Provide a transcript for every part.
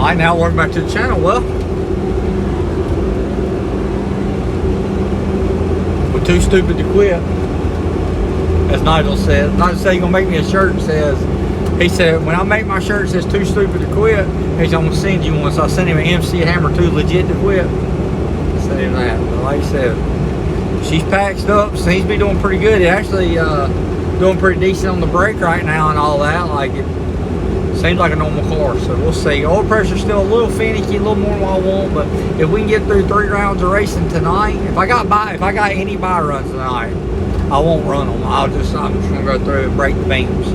Alright, now welcome back to the channel. Well, we're too stupid to quit, as Nigel said. Nigel said he's gonna make me a shirt that says, he said, when I make my shirt that says too stupid to quit, he's gonna send you one. So I sent him an MC Hammer too legit to quit. Send him that. But like I said, she's patched up, seems to be doing pretty good. It actually doing pretty decent on the brake right now and all that. Like, it seems like a normal car, so we'll see. Oil pressure's still a little finicky, a little more than what I want, but if we can get through 3 rounds of racing tonight, if I got any buy runs tonight, I won't run them. I'm just gonna go through and break the beams.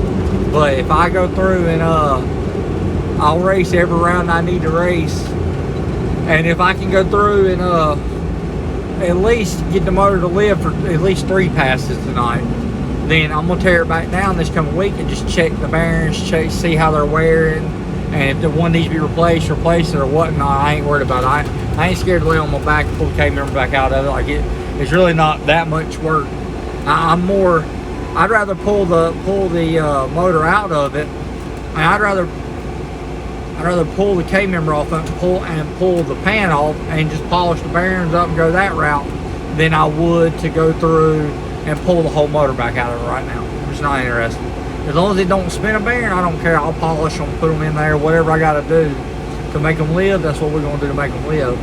But if I go through and I'll race every round I need to race, and if I can go through and at least get the motor to live for at least 3 passes tonight, then I'm gonna tear it back down this coming week and just check the bearings, see how they're wearing, and if the one needs to be replace it or whatnot. I ain't worried about it. I ain't scared to lay on my back and pull the K-member back out of it. Like, it's really not that much work. I'd rather pull the motor out of it. I'd rather pull the K-member off and pull the pan off and just polish the bearings up and go that route than I would to go through and pull the whole motor back out of it right now. I'm just not interested. As long as it don't spin a bearing, I don't care. I'll polish them, put them in there, whatever I got to do to make them live. That's what we're going to do to make them live.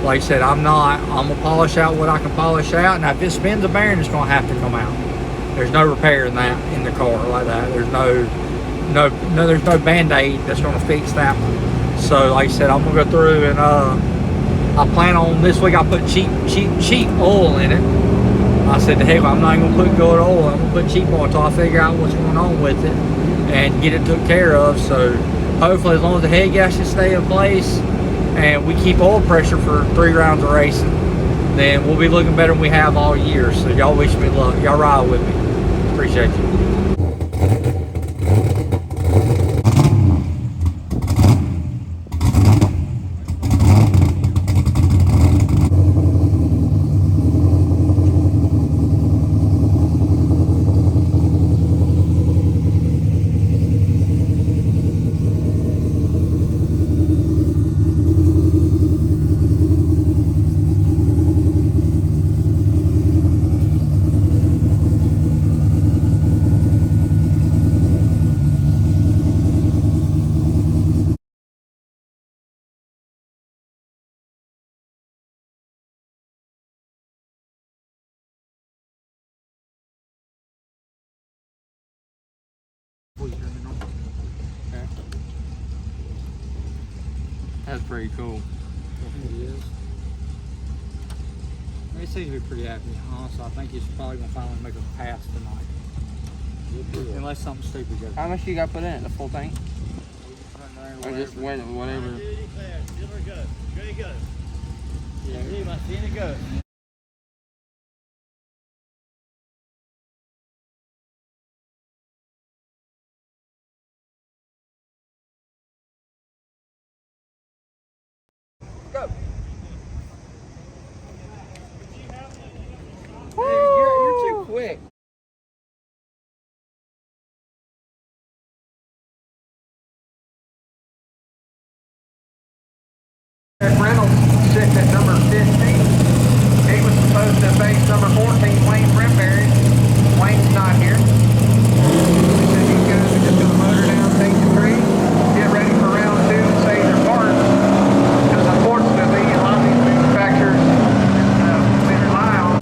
Like I said, I'm going to polish out what I can polish out. Now, if it spins a bearing, it's going to have to come out. There's no repair in that in the car like that. There's there's no Band-Aid that's going to fix that one. So, like I said, I'm going to go through and I plan on this week. I put cheap oil in it. I said to heck, I'm not going to put good oil. I'm going to put cheap oil until I figure out what's going on with it and get it took care of. So hopefully, as long as the head gaskets stay in place and we keep oil pressure for 3 rounds of racing, then we'll be looking better than we have all year. So y'all wish me luck. Y'all ride with me. Appreciate you. That's pretty cool. It is. It seems to be pretty happy. Honestly, I think he's probably going to finally make a pass tonight. Unless something stupid goes. How much you got put in it? The full tank? Or just whatever? Good or go. Good to go. Yeah, I seen it go. Go. You're too quick. Reynolds sitting at number 15. He was supposed to face number 14, Wayne Brimberry. Wayne's not here. He said he's going to just put the motor down, take the tree, get ready for round 2 and save their parts. Because unfortunately, a lot of these manufacturers they rely on.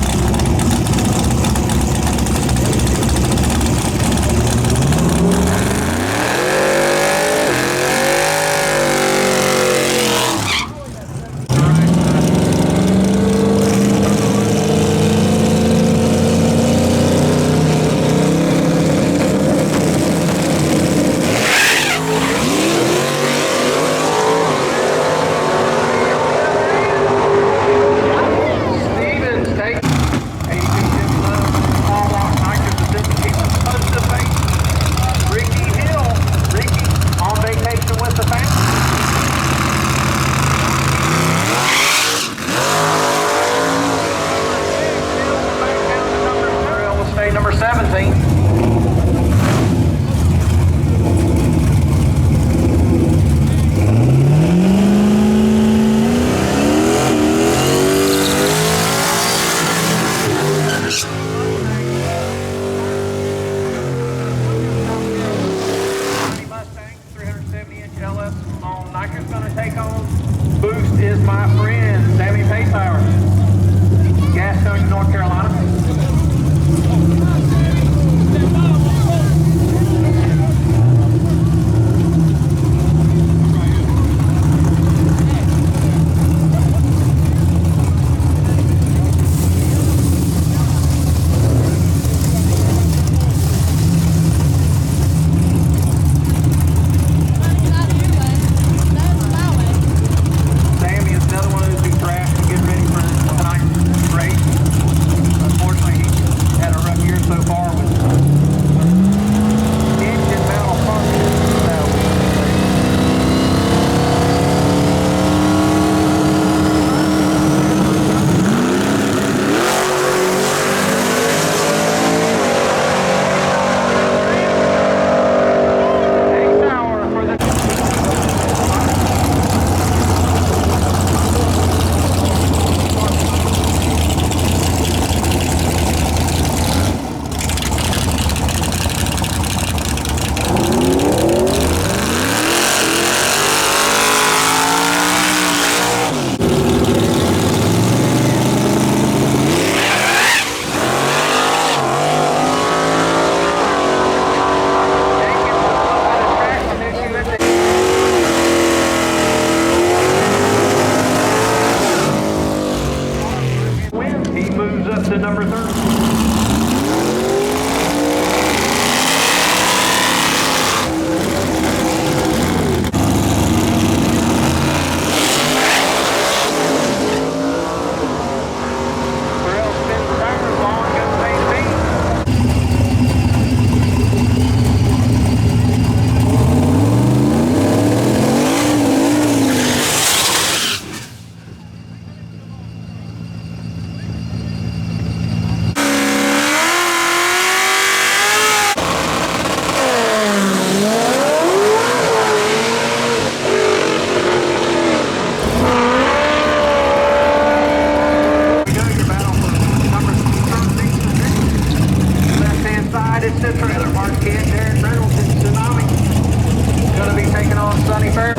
to Trailer Park Kid, Darren Reynolds and Tsunami. Gonna be taking on Sunny Fair.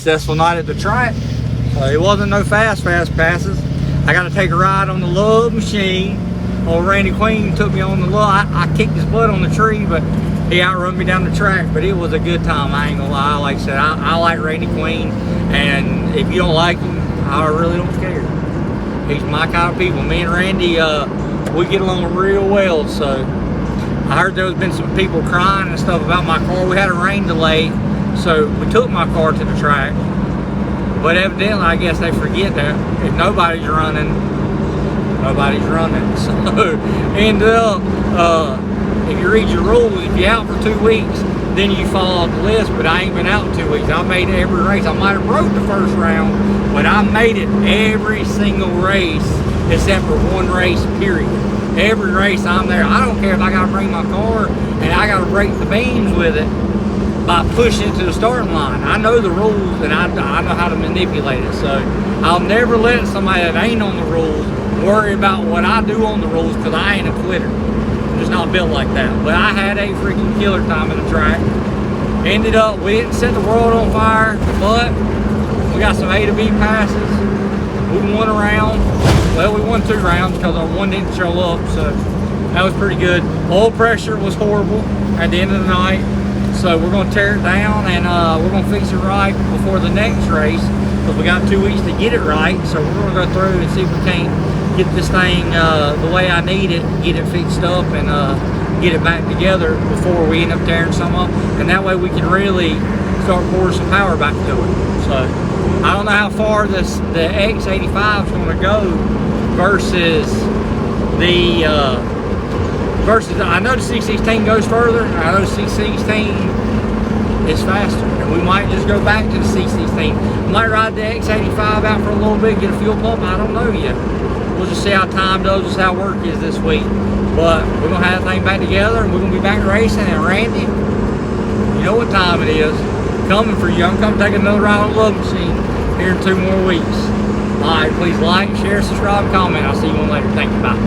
successful night at the track. It wasn't no fast passes. I got to take a ride on the love machine. Old Randy Queen took me on the love. I kicked his butt on the tree, but he outrun me down the track. But it was a good time. I ain't gonna lie. Like I said, I like Randy Queen, and if you don't like him, I really don't care. He's my kind of people. Me and Randy, we get along real well. So I heard there's been some people crying and stuff about my car. We had a rain delay, so we took my car to the track. But evidently, I guess they forget that if nobody's running, nobody's running. So ended up, if you read your rules, if you're out for 2 weeks, then you fall off the list. But I ain't been out 2 weeks. I made every race. I might have broke the first round, but I made it every single race except for one race, period. Every race I'm there. I don't care if I got to bring my car and I got to break the beams with it by pushing it to the starting line. I know the rules and I know how to manipulate it. So I'll never let somebody that ain't on the rules worry about what I do on the rules, because I ain't a quitter. I'm just not built like that. But I had a freaking killer time in the track. Ended up, we didn't set the world on fire, but we got some A to B passes. We won a round. Well, we won 2 rounds because our one didn't show up, so that was pretty good. Oil pressure was horrible at the end of the night, so we're going to tear it down and we're going to fix it right before the next race, because we got 2 weeks to get it right. So we're going to go through and see if we can't get this thing the way I need it, get it fixed up, and get it back together before we end up tearing some up, and that way we can really start pouring some power back to it. So I don't know how far the X85 is going to go versus the I know the C16 goes further. I know the C16 is faster, and we might just go back to the C16. Might ride the X85 out for a little bit, get a fuel pump. I don't know yet. We'll just see how time does, just how work is this week. But we're gonna have the thing back together, and we're gonna be back racing. And Randy, you know what time it is. Coming for you. I'm coming to take another ride on the love machine here in 2 more weeks. All right, please like, share, subscribe, comment. I'll see you on later. Thank you. Bye.